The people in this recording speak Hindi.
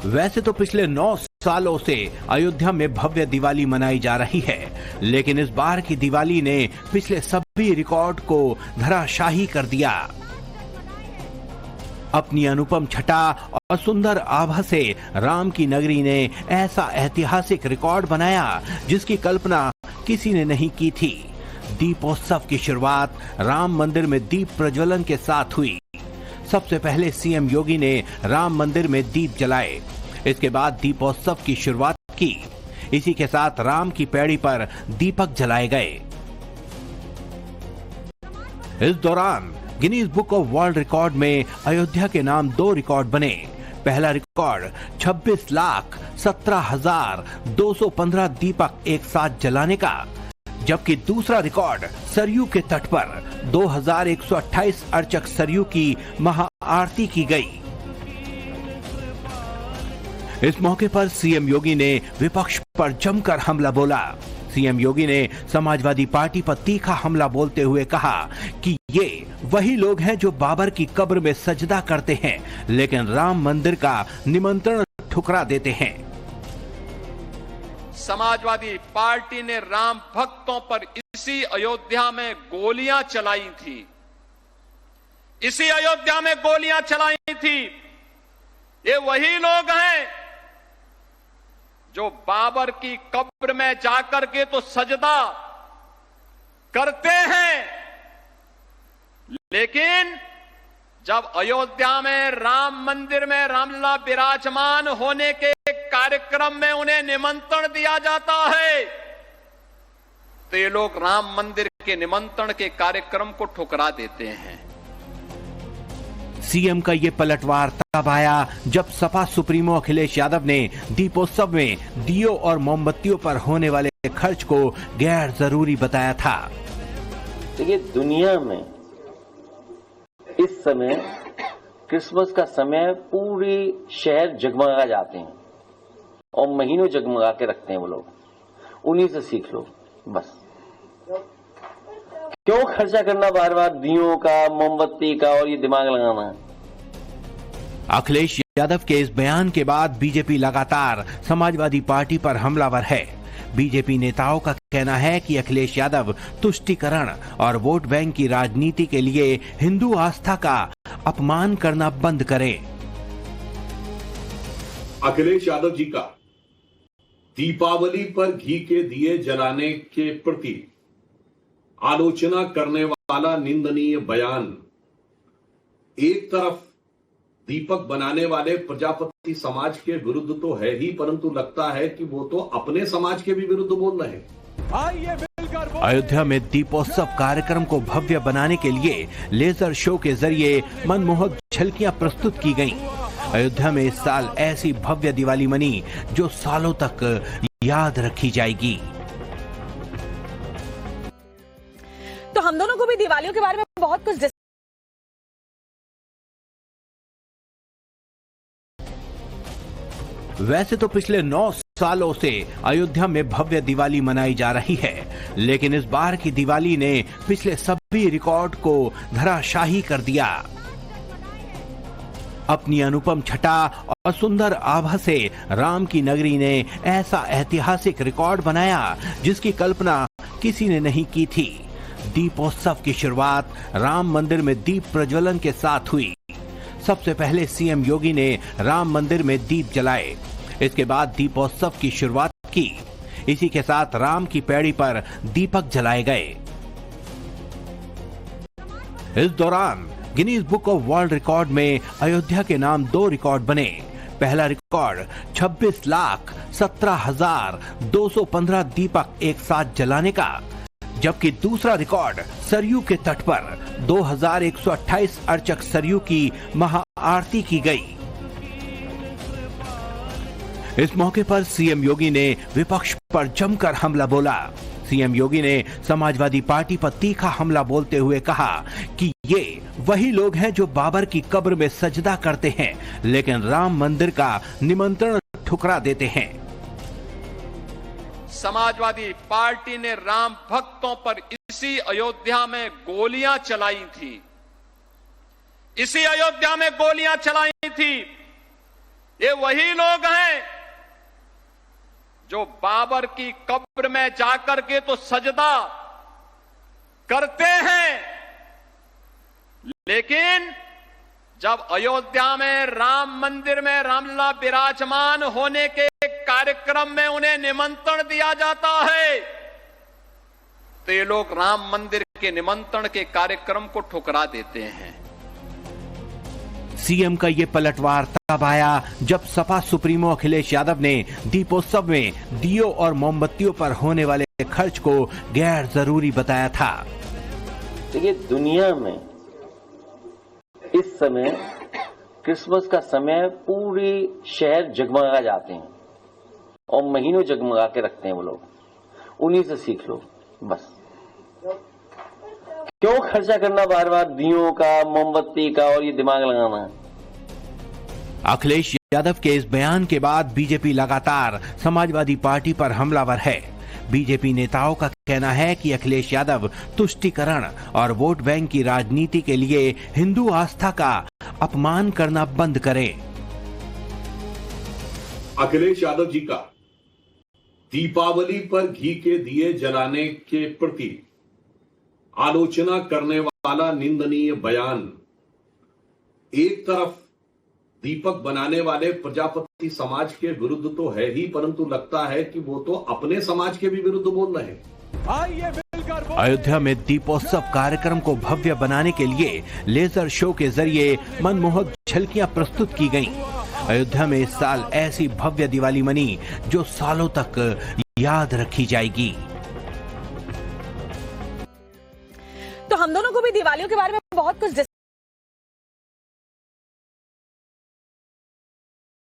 वैसे तो पिछले 9 सालों से अयोध्या में भव्य दिवाली मनाई जा रही है, लेकिन इस बार की दिवाली ने पिछले सभी रिकॉर्ड को धराशाही कर दिया। अपनी अनुपम छटा और सुंदर आभा से राम की नगरी ने ऐसा ऐतिहासिक रिकॉर्ड बनाया जिसकी कल्पना किसी ने नहीं की थी। दीपोत्सव की शुरुआत राम मंदिर में दीप प्रज्वलन के साथ हुई। सबसे पहले सीएम योगी ने राम मंदिर में दीप जलाए। इसके बाद दीपोत्सव की शुरुआत की। इसी के साथ राम की पैड़ी पर दीपक जलाए गए। इस दौरान Guinness book of world record में अयोध्या के नाम 2 रिकॉर्ड बने। पहला रिकॉर्ड 26,17,215 दीपक एक साथ जलाने का, जबकि दूसरा रिकॉर्ड सरयू के तट पर 2,128 अर्चक सरयू की महाआरती की गई। इस मौके पर सीएम योगी ने विपक्ष पर जमकर हमला बोला। सीएम योगी ने समाजवादी पार्टी पर तीखा हमला बोलते हुए कहा कि ये वही लोग हैं जो बाबर की कब्र में सजदा करते हैं, लेकिन राम मंदिर का निमंत्रण ठुकरा देते हैं। समाजवादी पार्टी ने राम भक्तों पर इसी अयोध्या में गोलियां चलाई थी। इसी अयोध्या में गोलियां चलाई थी। ये वही लोग हैं जो बाबर की कब्र में जाकर के तो सजदा करते हैं, लेकिन जब अयोध्या में राम मंदिर में रामलला विराजमान होने के कार्यक्रम में उन्हें निमंत्रण दिया जाता है तो ये लोग राम मंदिर के निमंत्रण के कार्यक्रम को ठुकरा देते हैं। सीएम का ये पलटवार तब आया जब सपा सुप्रीमो अखिलेश यादव ने दीपोत्सव में दियों और मोमबत्तियों पर होने वाले खर्च को गैर जरूरी बताया था। देखिए, दुनिया में इस समय क्रिसमस का समय पूरी शहर जगमगा जाते हैं और महीनों जगमगा के रखते हैं वो लोग। उन्हीं से सीख लो बस। क्यों खर्चा करना बार बार दियों का, मोमबत्ती का और ये दिमाग लगाना। अखिलेश यादव के इस बयान के बाद बीजेपी लगातार समाजवादी पार्टी पर हमलावर है। बीजेपी नेताओं का कहना है कि अखिलेश यादव तुष्टीकरण और वोट बैंक की राजनीति के लिए हिंदू आस्था का अपमान करना बंद करें। अखिलेश यादव जी का दीपावली पर घी के दिए जलाने के प्रति आलोचना करने वाला निंदनीय बयान एक तरफ दीपक बनाने वाले प्रजापति समाज के विरुद्ध तो है ही, परंतु लगता है कि वो तो अपने समाज के भी विरुद्ध बोल रहे हैं। अयोध्या में दीपोत्सव कार्यक्रम को भव्य बनाने के लिए लेजर शो के जरिए मनमोहक झलकियां प्रस्तुत की गईं। अयोध्या में इस साल ऐसी भव्य दिवाली मनी जो सालों तक याद रखी जाएगी। तो हम दोनों को भी दिवालियों के बारे में बहुत कुछ वैसे तो पिछले 9 सालों से अयोध्या में भव्य दिवाली मनाई जा रही है, लेकिन इस बार की दिवाली ने पिछले सभी रिकॉर्ड को धराशाही कर दिया। अपनी अनुपम छटा और सुंदर आभा से राम की नगरी ने ऐसा ऐतिहासिक रिकॉर्ड बनाया जिसकी कल्पना किसी ने नहीं की थी। दीपोत्सव की शुरुआत राम मंदिर में दीप प्रज्वलन के साथ हुई। सबसे पहले सीएम योगी ने राम मंदिर में दीप जलाए। इसके बाद दीपोत्सव की शुरुआत की। इसी के साथ राम की पैड़ी पर दीपक जलाए गए। इस दौरान Guinness book of world record में अयोध्या के नाम 2 रिकॉर्ड बने। पहला रिकॉर्ड 26,17,215 दीपक एक साथ जलाने का, जबकि दूसरा रिकॉर्ड सरयू के तट पर 2,128 अर्चक सरयू की महाआरती की गई। इस मौके पर सीएम योगी ने विपक्ष पर जमकर हमला बोला। सीएम योगी ने समाजवादी पार्टी पर तीखा हमला बोलते हुए कहा कि ये वही लोग हैं जो बाबर की कब्र में सजदा करते हैं, लेकिन राम मंदिर का निमंत्रण ठुकरा देते हैं। समाजवादी पार्टी ने राम भक्तों पर इसी अयोध्या में गोलियां चलाई थी। इसी अयोध्या में गोलियां चलाई थी। ये वही लोग हैं जो बाबर की कब्र में जाकर के तो सजदा करते हैं, लेकिन जब अयोध्या में राम मंदिर में रामलला विराजमान होने के कार्यक्रम में उन्हें निमंत्रण दिया जाता है तो ये लोग राम मंदिर के निमंत्रण के कार्यक्रम को ठुकरा देते हैं। सीएम का ये पलटवार तब आया जब सपा सुप्रीमो अखिलेश यादव ने दीपोत्सव में दियो और मोमबत्तियों पर होने वाले खर्च को गैर जरूरी बताया था। देखिए, दुनिया में इस समय क्रिसमस का समय पूरी शहर जगमगा जाते हैं और महीनों जगमगा के रखते हैं वो लोग। उन्हीं से सीख लो बस। क्यों खर्चा करना बार बार दियों का, मोमबत्ती का और ये दिमाग लगाना। अखिलेश यादव के इस बयान के बाद बीजेपी लगातार समाजवादी पार्टी पर हमलावर है। बीजेपी नेताओं का कहना है कि अखिलेश यादव तुष्टीकरण और वोट बैंक की राजनीति के लिए हिंदू आस्था का अपमान करना बंद करें। अखिलेश यादव जी का दीपावली पर घी के दिए जलाने के प्रति आलोचना करने वाला निंदनीय बयान एक तरफ दीपक बनाने वाले प्रजापति समाज के विरुद्ध तो है ही, परंतु लगता है कि वो तो अपने समाज के भी विरुद्ध बोल रहे हैं। अयोध्या में दीपोत्सव कार्यक्रम को भव्य बनाने के लिए लेजर शो के जरिए मनमोहक झलकियां प्रस्तुत की गईं। अयोध्या में इस साल ऐसी भव्य दिवाली मनी जो सालों तक याद रखी जाएगी। तो हम दोनों को भी दिवालियों के बारे में बहुत कुछ